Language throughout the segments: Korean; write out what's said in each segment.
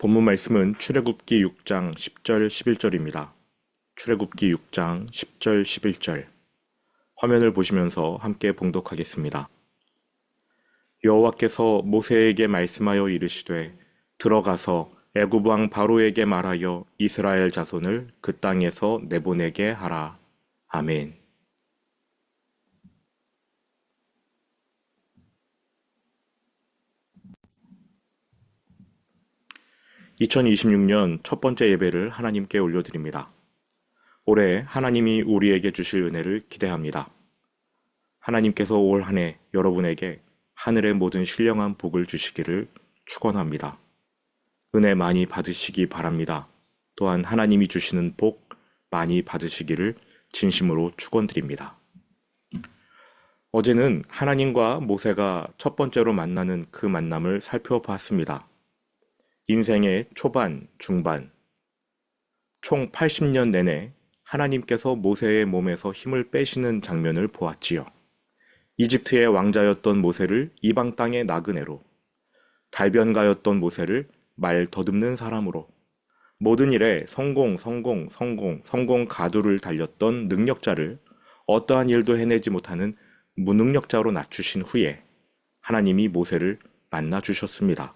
본문 말씀은 출애굽기 6장 10절 11절입니다. 출애굽기 6장 10절 11절. 화면을 보시면서 함께 봉독하겠습니다. 여호와께서 모세에게 말씀하여 이르시되 들어가서 애굽 왕 바로에게 말하여 이스라엘 자손을 그 땅에서 내보내게 하라. 아멘. 2026년 첫 번째 예배를 하나님께 올려드립니다. 올해 하나님이 우리에게 주실 은혜를 기대합니다. 하나님께서 올 한 해 여러분에게 하늘의 모든 신령한 복을 주시기를 축원합니다. 은혜 많이 받으시기 바랍니다. 또한 하나님이 주시는 복 많이 받으시기를 진심으로 축원드립니다. 어제는 하나님과 모세가 첫 번째로 만나는 그 만남을 살펴봤습니다. 인생의 초반, 중반, 총 80년 내내 하나님께서 모세의 몸에서 힘을 빼시는 장면을 보았지요. 이집트의 왕자였던 모세를 이방 땅의 나그네로, 달변가였던 모세를 말 더듬는 사람으로, 모든 일에 성공 가두를 달렸던 능력자를 어떠한 일도 해내지 못하는 무능력자로 낮추신 후에 하나님이 모세를 만나 주셨습니다.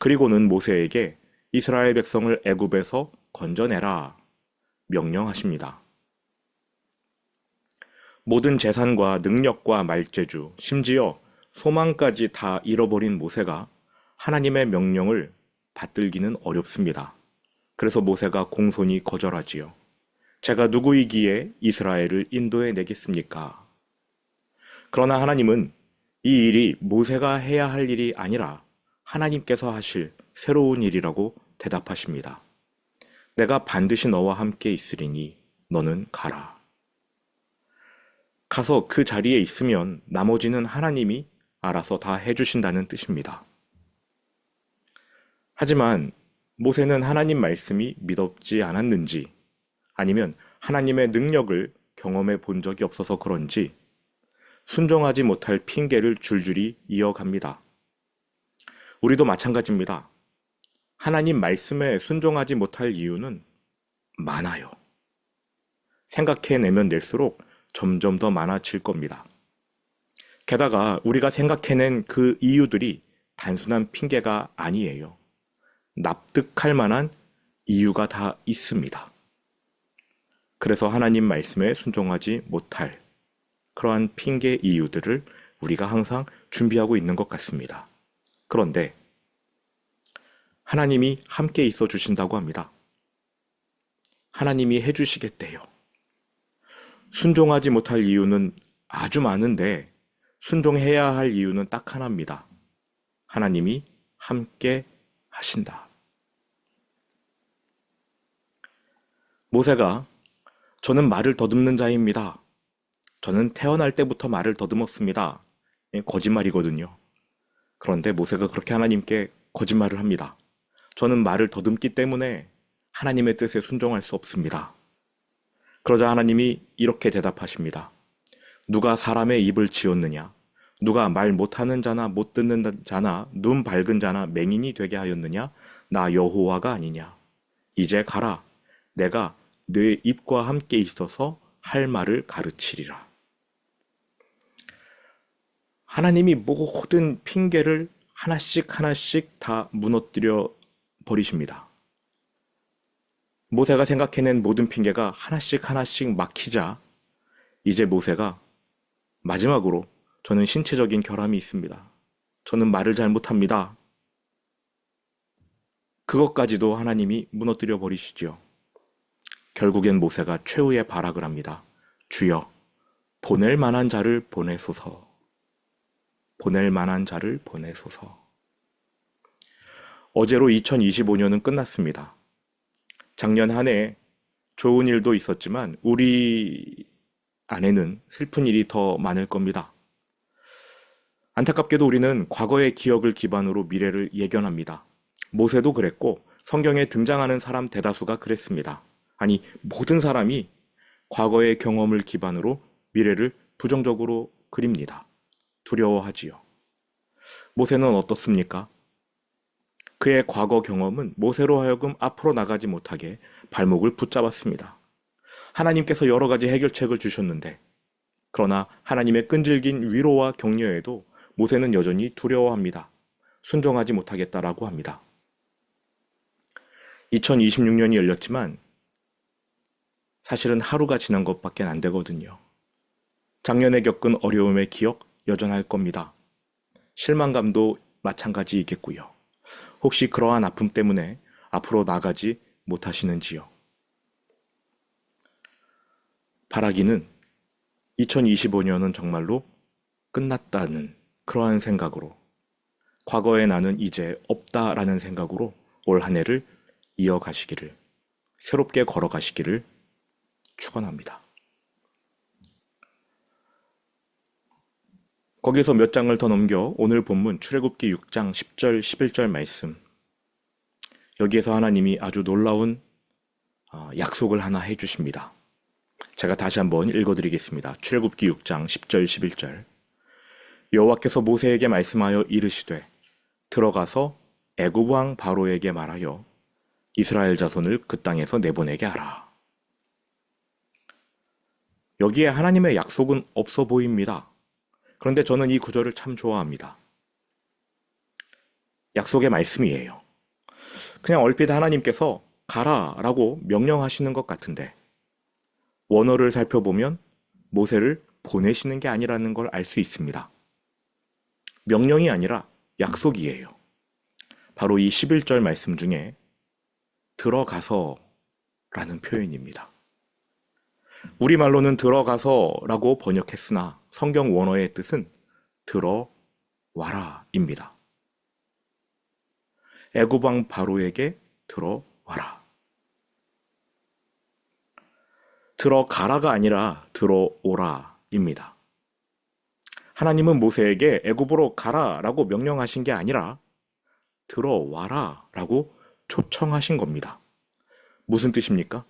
그리고는 모세에게 이스라엘 백성을 애굽에서 건져내라 명령하십니다. 모든 재산과 능력과 말재주, 심지어 소망까지 다 잃어버린 모세가 하나님의 명령을 받들기는 어렵습니다. 그래서 모세가 공손히 거절하지요. 제가 누구이기에 이스라엘을 인도해 내겠습니까? 그러나 하나님은 이 일이 모세가 해야 할 일이 아니라 하나님께서 하실 새로운 일이라고 대답하십니다. 내가 반드시 너와 함께 있으리니 너는 가라. 가서 그 자리에 있으면 나머지는 하나님이 알아서 다 해주신다는 뜻입니다. 하지만 모세는 하나님 말씀이 믿었지 않았는지 아니면 하나님의 능력을 경험해 본 적이 없어서 그런지 순종하지 못할 핑계를 줄줄이 이어갑니다. 우리도 마찬가지입니다. 하나님 말씀에 순종하지 못할 이유는 많아요. 생각해내면 낼수록 점점 더 많아질 겁니다. 게다가 우리가 생각해낸 그 이유들이 단순한 핑계가 아니에요. 납득할 만한 이유가 다 있습니다. 그래서 하나님 말씀에 순종하지 못할 그러한 핑계 이유들을 우리가 항상 준비하고 있는 것 같습니다. 그런데 하나님이 함께 있어 주신다고 합니다. 하나님이 해주시겠대요. 순종하지 못할 이유는 아주 많은데 순종해야 할 이유는 딱 하나입니다. 하나님이 함께 하신다. 모세가 저는 말을 더듬는 자입니다. 저는 태어날 때부터 말을 더듬었습니다. 거짓말이거든요. 그런데 모세가 그렇게 하나님께 거짓말을 합니다. 저는 말을 더듬기 때문에 하나님의 뜻에 순종할 수 없습니다. 그러자 하나님이 이렇게 대답하십니다. 누가 사람의 입을 지었느냐? 누가 말 못하는 자나 못 듣는 자나 눈 밝은 자나 맹인이 되게 하였느냐? 나 여호와가 아니냐? 이제 가라. 내가 네 입과 함께 있어서 할 말을 가르치리라. 하나님이 모든 핑계를 하나씩 다 무너뜨려 버리십니다. 모세가 생각해낸 모든 핑계가 하나씩 막히자 이제 모세가 마지막으로 저는 신체적인 결함이 있습니다. 저는 말을 잘 못합니다. 그것까지도 하나님이 무너뜨려 버리시죠. 결국엔 모세가 최후의 발악을 합니다. 주여, 보낼 만한 자를 보내소서. 보낼 만한 자를 보내소서. 어제로 2025년은 끝났습니다. 작년 한 해 좋은 일도 있었지만 우리 안에는 슬픈 일이 더 많을 겁니다. 안타깝게도 우리는 과거의 기억을 기반으로 미래를 예견합니다. 모세도 그랬고 성경에 등장하는 사람 대다수가 그랬습니다. 아니, 모든 사람이 과거의 경험을 기반으로 미래를 부정적으로 그립니다. 두려워하지요. 모세는 어떻습니까? 그의 과거 경험은 모세로 하여금 앞으로 나가지 못하게 발목을 붙잡았습니다. 하나님께서 여러 가지 해결책을 주셨는데, 그러나 하나님의 끈질긴 위로와 격려에도 모세는 여전히 두려워합니다. 순종하지 못하겠다라고 합니다. 2026년이 열렸지만 사실은 하루가 지난 것밖에 안 되거든요. 작년에 겪은 어려움의 기억 여전할 겁니다. 실망감도 마찬가지이겠고요. 혹시 그러한 아픔 때문에 앞으로 나가지 못하시는지요? 바라기는 2025년은 정말로 끝났다는 그러한 생각으로, 과거의 나는 이제 없다라는 생각으로 올 한 해를 이어가시기를, 새롭게 걸어가시기를 축원합니다. 거기서 몇 장을 더 넘겨 오늘 본문 출애굽기 6장 10절 11절 말씀, 여기에서 하나님이 아주 놀라운 약속을 하나 해주십니다. 제가 다시 한번 읽어드리겠습니다. 출애굽기 6장 10절 11절. 여호와께서 모세에게 말씀하여 이르시되 들어가서 애굽 왕 바로에게 말하여 이스라엘 자손을 그 땅에서 내보내게 하라. 여기에 하나님의 약속은 없어 보입니다. 그런데 저는 이 구절을 참 좋아합니다. 약속의 말씀이에요. 그냥 얼핏 하나님께서 가라라고 명령하시는 것 같은데, 원어를 살펴보면 모세를 보내시는 게 아니라는 걸 알 수 있습니다. 명령이 아니라 약속이에요. 바로 이 11절 말씀 중에 들어가서 라는 표현입니다. 우리말로는 들어가서 라고 번역했으나 성경 원어의 뜻은 들어와라 입니다. 애굽 왕 바로에게 들어와라. 들어가라가 아니라 들어오라입니다. 하나님은 모세에게 애굽으로 가라라고 명령하신 게 아니라 들어와라라고 초청하신 겁니다. 무슨 뜻입니까?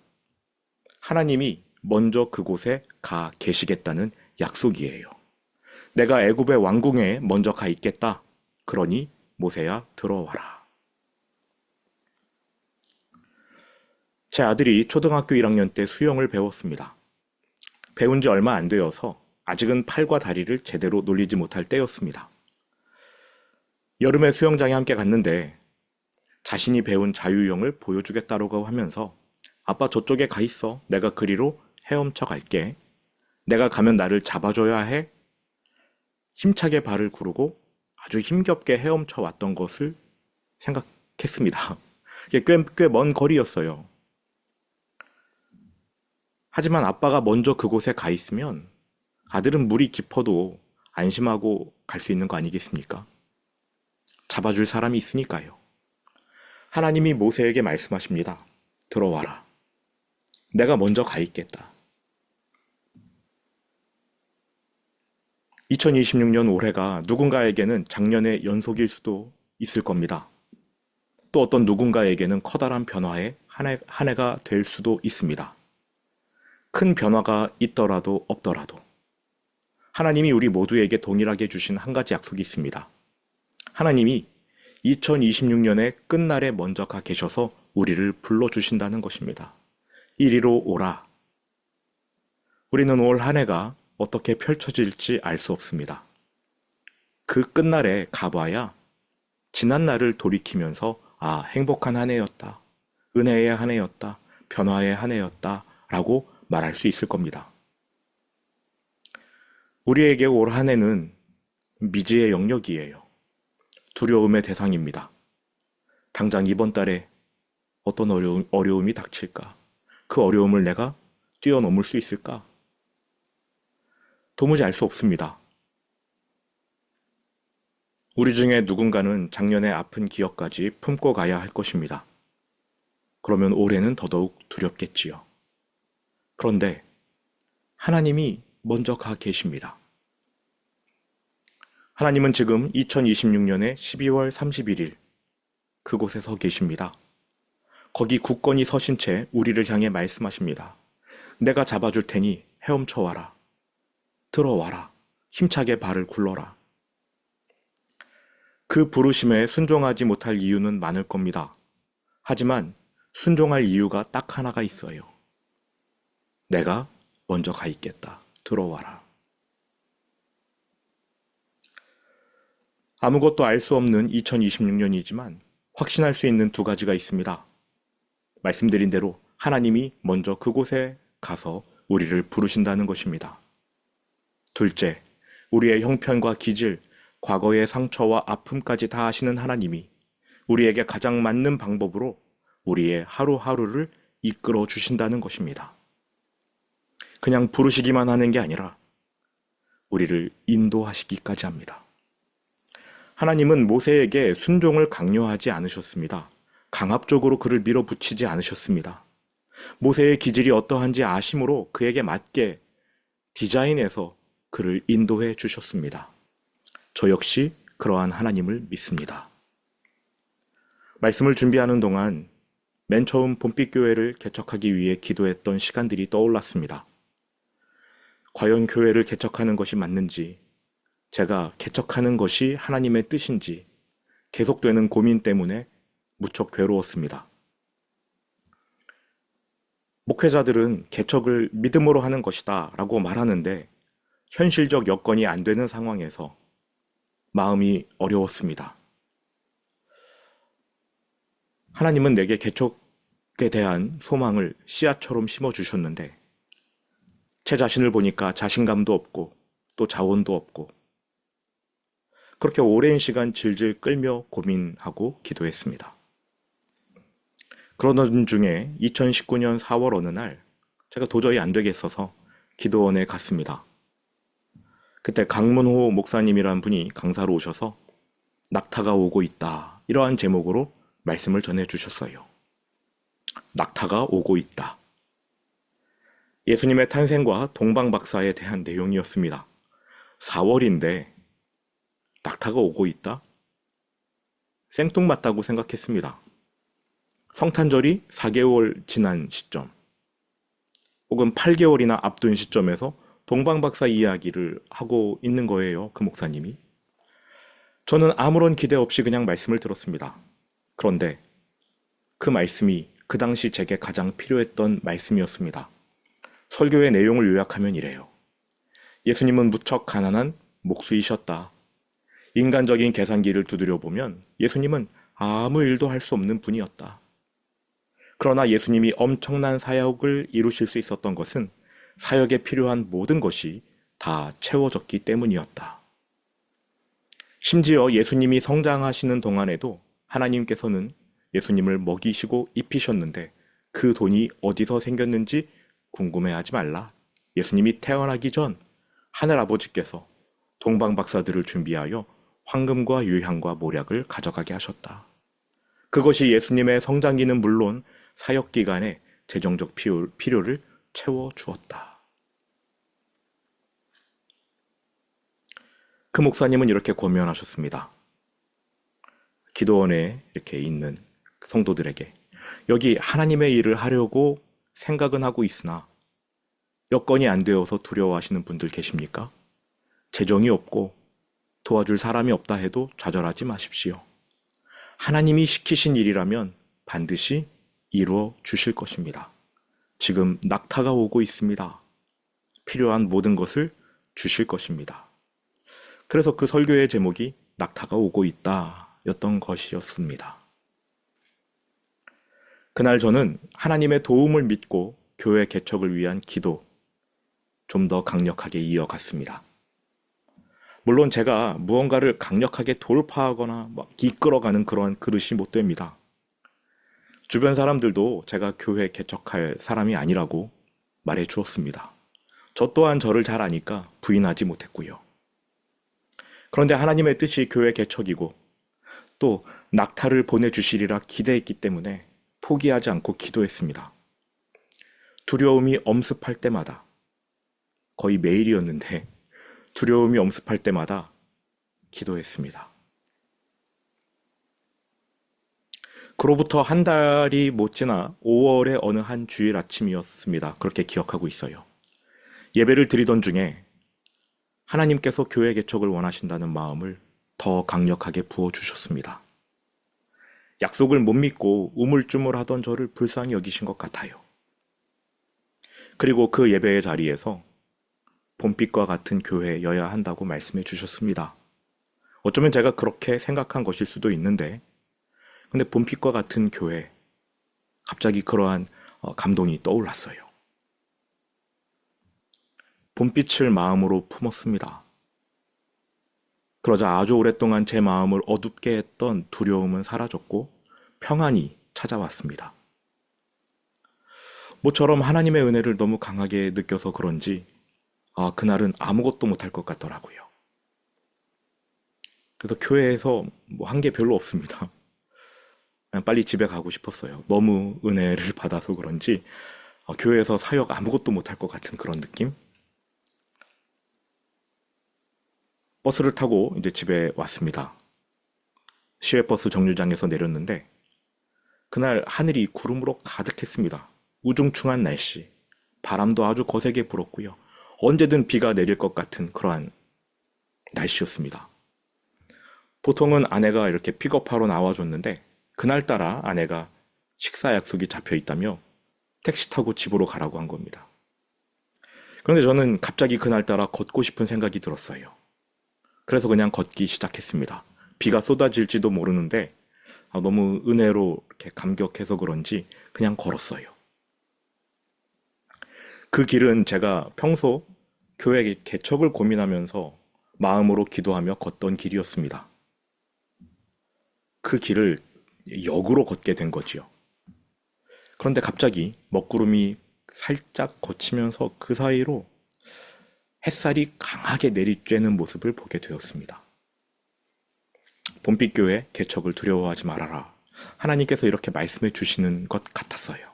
하나님이 먼저 그곳에 가 계시겠다는 약속이에요. 내가 애굽의 왕궁에 먼저 가 있겠다. 그러니 모세야 들어와라. 제 아들이 초등학교 1학년 때 수영을 배웠습니다. 배운 지 얼마 안 되어서 아직은 팔과 다리를 제대로 놀리지 못할 때였습니다. 여름에 수영장에 함께 갔는데 자신이 배운 자유형을 보여주겠다고 하면서 아빠 저쪽에 가 있어. 내가 그리로 헤엄쳐 갈게. 내가 가면 나를 잡아줘야 해. 힘차게 발을 구르고 아주 힘겹게 헤엄쳐 왔던 것을 생각했습니다. 이게 꽤 먼 거리였어요. 하지만 아빠가 먼저 그곳에 가 있으면 아들은 물이 깊어도 안심하고 갈 수 있는 거 아니겠습니까? 잡아줄 사람이 있으니까요. 하나님이 모세에게 말씀하십니다. 들어와라. 내가 먼저 가 있겠다. 2026년 올해가 누군가에게는 작년의 연속일 수도 있을 겁니다. 또 어떤 누군가에게는 커다란 변화의 한 해가 될 수도 있습니다. 큰 변화가 있더라도 없더라도 하나님이 우리 모두에게 동일하게 주신 한 가지 약속이 있습니다. 하나님이 2026년의 끝날에 먼저 가 계셔서 우리를 불러주신다는 것입니다. 이리로 오라. 우리는 올 한 해가 어떻게 펼쳐질지 알 수 없습니다. 그 끝날에 가봐야 지난 날을 돌이키면서 행복한 한 해였다. 은혜의 한 해였다. 변화의 한 해였다. 라고 말할 수 있을 겁니다. 우리에게 올 한 해는 미지의 영역이에요. 두려움의 대상입니다. 당장 이번 달에 어떤 어려움이 닥칠까? 그 어려움을 내가 뛰어넘을 수 있을까? 도무지 알 수 없습니다. 우리 중에 누군가는 작년의 아픈 기억까지 품고 가야 할 것입니다. 그러면 올해는 더더욱 두렵겠지요. 그런데 하나님이 먼저 가 계십니다. 하나님은 지금 2026년의 12월 31일 그곳에 서 계십니다. 거기 굳건히 서신 채 우리를 향해 말씀하십니다. 내가 잡아줄 테니 헤엄쳐 와라. 들어와라. 힘차게 발을 굴러라. 그 부르심에 순종하지 못할 이유는 많을 겁니다. 하지만 순종할 이유가 딱 하나가 있어요. 내가 먼저 가 있겠다. 들어와라. 아무것도 알 수 없는 2026년이지만 확신할 수 있는 두 가지가 있습니다. 말씀드린 대로 하나님이 먼저 그곳에 가서 우리를 부르신다는 것입니다. 둘째, 우리의 형편과 기질, 과거의 상처와 아픔까지 다 아시는 하나님이 우리에게 가장 맞는 방법으로 우리의 하루하루를 이끌어 주신다는 것입니다. 그냥 부르시기만 하는 게 아니라 우리를 인도하시기까지 합니다. 하나님은 모세에게 순종을 강요하지 않으셨습니다. 강압적으로 그를 밀어붙이지 않으셨습니다. 모세의 기질이 어떠한지 아심으로 그에게 맞게 디자인해서 그를 인도해 주셨습니다. 저 역시 그러한 하나님을 믿습니다. 말씀을 준비하는 동안 맨 처음 봄빛교회를 개척하기 위해 기도했던 시간들이 떠올랐습니다. 과연 교회를 개척하는 것이 맞는지, 제가 개척하는 것이 하나님의 뜻인지 계속되는 고민 때문에 무척 괴로웠습니다. 목회자들은 개척을 믿음으로 하는 것이다 라고 말하는데 현실적 여건이 안 되는 상황에서 마음이 어려웠습니다. 하나님은 내게 개척에 대한 소망을 씨앗처럼 심어주셨는데 제 자신을 보니까 자신감도 없고 또 자원도 없고 그렇게 오랜 시간 질질 끌며 고민하고 기도했습니다. 그러던 중에 2019년 4월 어느 날 제가 도저히 안 되겠어서 기도원에 갔습니다. 그때 강문호 목사님이란 분이 강사로 오셔서 낙타가 오고 있다 이러한 제목으로 말씀을 전해 주셨어요. 낙타가 오고 있다. 예수님의 탄생과 동방박사에 대한 내용이었습니다. 4월인데 낙타가 오고 있다? 생뚱맞다고 생각했습니다. 성탄절이 4개월 지난 시점 혹은 8개월이나 앞둔 시점에서 동방박사 이야기를 하고 있는 거예요. 그 목사님이. 저는 아무런 기대 없이 그냥 말씀을 들었습니다. 그런데 그 말씀이 그 당시 제게 가장 필요했던 말씀이었습니다. 설교의 내용을 요약하면 이래요. 예수님은 무척 가난한 목수이셨다. 인간적인 계산기를 두드려 보면 예수님은 아무 일도 할 수 없는 분이었다. 그러나 예수님이 엄청난 사역을 이루실 수 있었던 것은 사역에 필요한 모든 것이 다 채워졌기 때문이었다. 심지어 예수님이 성장하시는 동안에도 하나님께서는 예수님을 먹이시고 입히셨는데 그 돈이 어디서 생겼는지 궁금해하지 말라. 예수님이 태어나기 전 하늘아버지께서 동방박사들을 준비하여 황금과 유향과 모략을 가져가게 하셨다. 그것이 예수님의 성장기는 물론 사역 기간에 재정적 필요를 채워주었다. 그 목사님은 이렇게 권면하셨습니다. 기도원에 이렇게 있는 성도들에게 여기 하나님의 일을 하려고 생각은 하고 있으나 여건이 안 되어서 두려워하시는 분들 계십니까? 재정이 없고 도와줄 사람이 없다 해도 좌절하지 마십시오. 하나님이 시키신 일이라면 반드시 이루어 주실 것입니다. 지금 낙타가 오고 있습니다. 필요한 모든 것을 주실 것입니다. 그래서 그 설교의 제목이 낙타가 오고 있다 였던 것이었습니다. 그날 저는 하나님의 도움을 믿고 교회 개척을 위한 기도 좀 더 강력하게 이어갔습니다. 물론 제가 무언가를 강력하게 돌파하거나 막 이끌어가는 그런 그릇이 못 됩니다. 주변 사람들도 제가 교회 개척할 사람이 아니라고 말해 주었습니다. 저 또한 저를 잘 아니까 부인하지 못했고요. 그런데 하나님의 뜻이 교회 개척이고 또 낙타를 보내주시리라 기대했기 때문에 포기하지 않고 기도했습니다. 두려움이 엄습할 때마다 거의 매일이었는데 두려움이 엄습할 때마다 기도했습니다. 그로부터 한 달이 못 지나 5월의 어느 한 주일 아침이었습니다. 그렇게 기억하고 있어요. 예배를 드리던 중에 하나님께서 교회 개척을 원하신다는 마음을 더 강력하게 부어주셨습니다. 약속을 못 믿고 우물쭈물하던 저를 불쌍히 여기신 것 같아요. 그리고 그 예배의 자리에서 봄빛과 같은 교회여야 한다고 말씀해 주셨습니다. 어쩌면 제가 그렇게 생각한 것일 수도 있는데, 근데 봄빛과 같은 교회, 갑자기 그러한 감동이 떠올랐어요. 봄빛을 마음으로 품었습니다. 그러자 아주 오랫동안 제 마음을 어둡게 했던 두려움은 사라졌고 평안이 찾아왔습니다. 모처럼 하나님의 은혜를 너무 강하게 느껴서 그런지 그날은 아무것도 못할 것 같더라고요. 그래서 교회에서 뭐 한 게 별로 없습니다. 그냥 빨리 집에 가고 싶었어요. 너무 은혜를 받아서 그런지 교회에서 사역 아무것도 못할 것 같은 그런 느낌? 버스를 타고 이제 집에 왔습니다. 시외버스 정류장에서 내렸는데 그날 하늘이 구름으로 가득했습니다. 우중충한 날씨, 바람도 아주 거세게 불었고요. 언제든 비가 내릴 것 같은 그러한 날씨였습니다. 보통은 아내가 이렇게 픽업하러 나와줬는데 그날따라 아내가 식사 약속이 잡혀 있다며 택시 타고 집으로 가라고 한 겁니다. 그런데 저는 갑자기 그날따라 걷고 싶은 생각이 들었어요. 그래서 그냥 걷기 시작했습니다. 비가 쏟아질지도 모르는데 너무 은혜로 이렇게 감격해서 그런지 그냥 걸었어요. 그 길은 제가 평소 교회 개척을 고민하면서 마음으로 기도하며 걷던 길이었습니다. 그 길을 역으로 걷게 된 거지요. 그런데 갑자기 먹구름이 살짝 걷히면서 그 사이로 햇살이 강하게 내리쬐는 모습을 보게 되었습니다. 봄빛교회 개척을 두려워하지 말아라. 하나님께서 이렇게 말씀해 주시는 것 같았어요.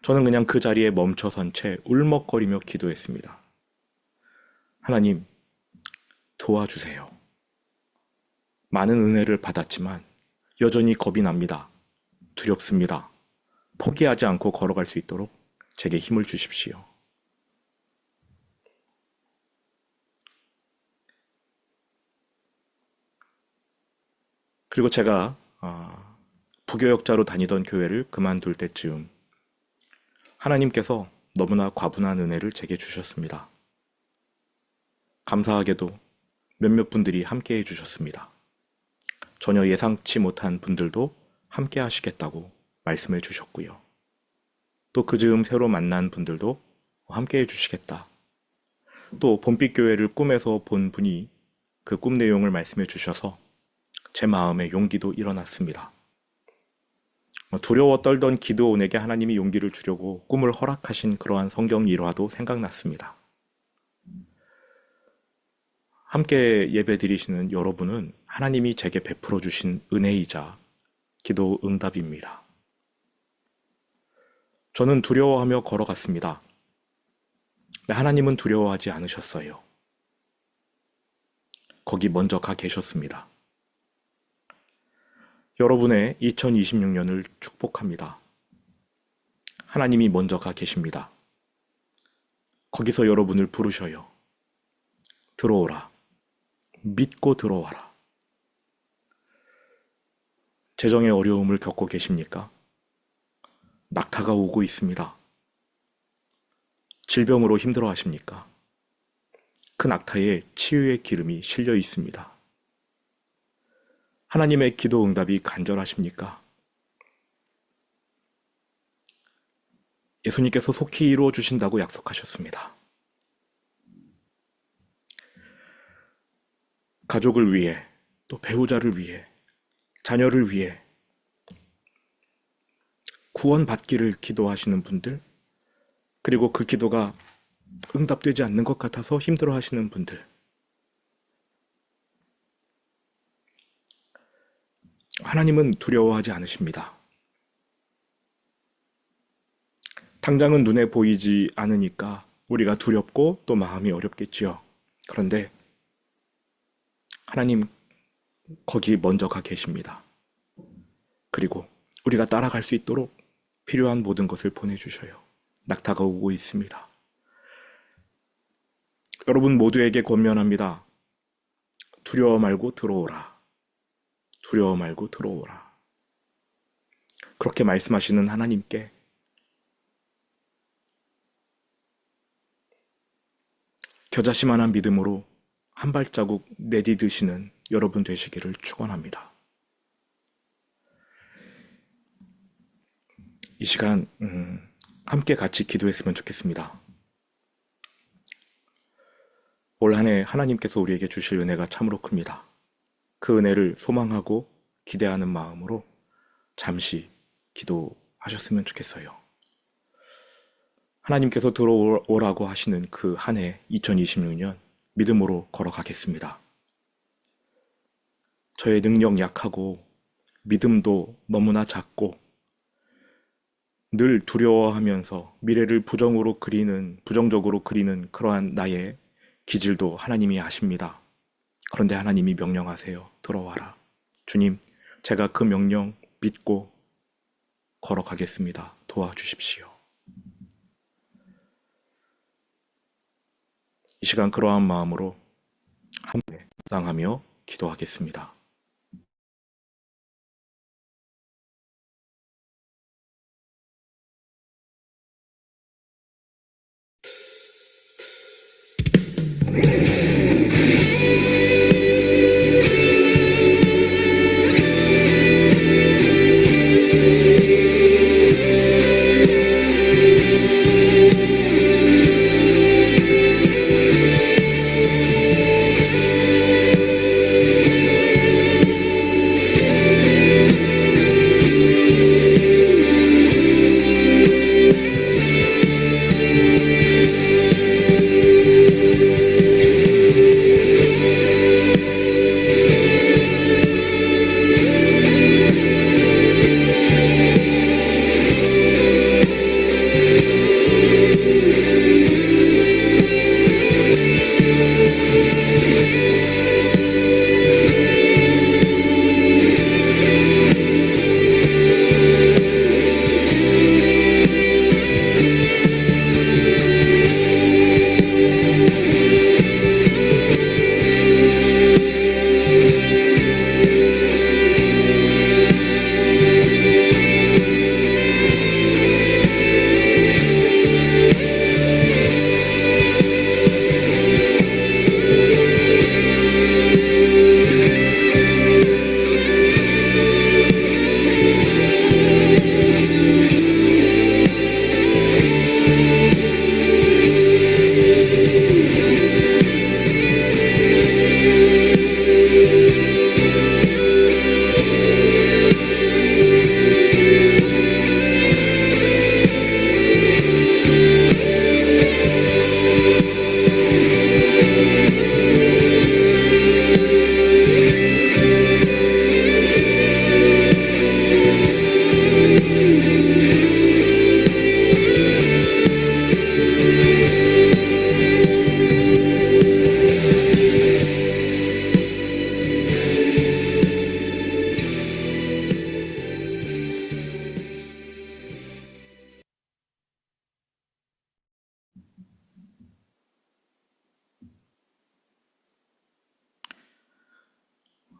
저는 그냥 그 자리에 멈춰선 채 울먹거리며 기도했습니다. 하나님, 도와주세요. 많은 은혜를 받았지만 여전히 겁이 납니다. 두렵습니다. 포기하지 않고 걸어갈 수 있도록 제게 힘을 주십시오. 그리고 제가 부교역자로 다니던 교회를 그만둘 때쯤 하나님께서 너무나 과분한 은혜를 제게 주셨습니다. 감사하게도 몇몇 분들이 함께 해주셨습니다. 전혀 예상치 못한 분들도 함께 하시겠다고 말씀해 주셨고요. 또 그 즈음 새로 만난 분들도 함께 해주시겠다. 또 봄빛교회를 꿈에서 본 분이 그 꿈 내용을 말씀해 주셔서 제 마음에 용기도 일어났습니다. 두려워 떨던 기드온에게 하나님이 용기를 주려고 꿈을 허락하신 그러한 성경 일화도 생각났습니다. 함께 예배 드리시는 여러분은 하나님이 제게 베풀어 주신 은혜이자 기도 응답입니다. 저는 두려워하며 걸어갔습니다. 하나님은 두려워하지 않으셨어요. 거기 먼저 가 계셨습니다. 여러분의 2026년을 축복합니다. 하나님이 먼저 가 계십니다. 거기서 여러분을 부르셔요. 들어오라. 믿고 들어와라. 재정의 어려움을 겪고 계십니까? 낙타가 오고 있습니다. 질병으로 힘들어 하십니까? 그 낙타에 치유의 기름이 실려 있습니다. 하나님의 기도 응답이 간절하십니까? 예수님께서 속히 이루어 주신다고 약속하셨습니다. 가족을 위해, 또 배우자를 위해, 자녀를 위해 구원받기를 기도하시는 분들, 그리고 그 기도가 응답되지 않는 것 같아서 힘들어 하시는 분들, 하나님은 두려워하지 않으십니다. 당장은 눈에 보이지 않으니까 우리가 두렵고 또 마음이 어렵겠지요. 그런데 하나님 거기 먼저 가 계십니다. 그리고 우리가 따라갈 수 있도록 필요한 모든 것을 보내주셔요. 낙타가 오고 있습니다. 여러분 모두에게 권면합니다. 두려워 말고 들어오라. 두려워 말고 들어오라. 그렇게 말씀하시는 하나님께 겨자씨만한 믿음으로 한 발자국 내디드시는 여러분 되시기를 축원합니다. 이 시간 함께 같이 기도했으면 좋겠습니다. 올 한 해 하나님께서 우리에게 주실 은혜가 참으로 큽니다. 그 은혜를 소망하고 기대하는 마음으로 잠시 기도하셨으면 좋겠어요. 하나님께서 들어오라고 하시는 그 한 해 2026년 믿음으로 걸어가겠습니다. 저의 능력 약하고 믿음도 너무나 작고 늘 두려워하면서 미래를 부정적으로 그리는 그러한 나의 기질도 하나님이 아십니다. 그런데 하나님이 명령하세요. 들어와라. 주님, 제가 그 명령 믿고 걸어가겠습니다. 도와주십시오. 이 시간 그러한 마음으로 함께 묵상하며 기도하겠습니다.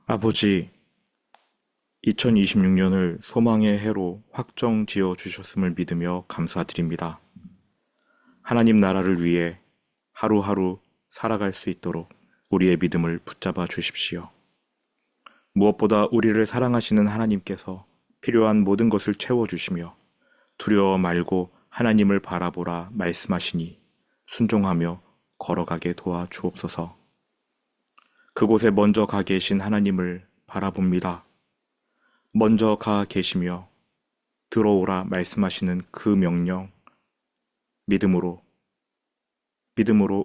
아버지, 2026년을 소망의 해로 확정 지어 주셨음을 믿으며 감사드립니다. 하나님 나라를 위해 하루하루 살아갈 수 있도록 우리의 믿음을 붙잡아 주십시오. 무엇보다 우리를 사랑하시는 하나님께서 필요한 모든 것을 채워주시며 두려워 말고 하나님을 바라보라 말씀하시니 순종하며 걸어가게 도와주옵소서. 그곳에 먼저 가 계신 하나님을 바라봅니다. 먼저 가 계시며 들어오라 말씀하시는 그 명령, 믿음으로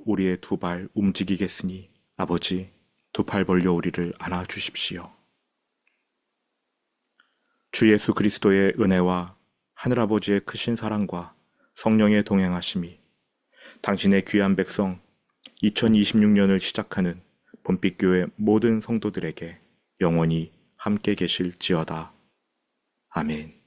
우리의 두 발 움직이겠으니 아버지, 두 팔 벌려 우리를 안아주십시오. 주 예수 그리스도의 은혜와 하늘아버지의 크신 사랑과 성령의 동행하심이 당신의 귀한 백성 2026년을 시작하는 봄빛교회 모든 성도들에게 영원히 함께 계실지어다. 아멘.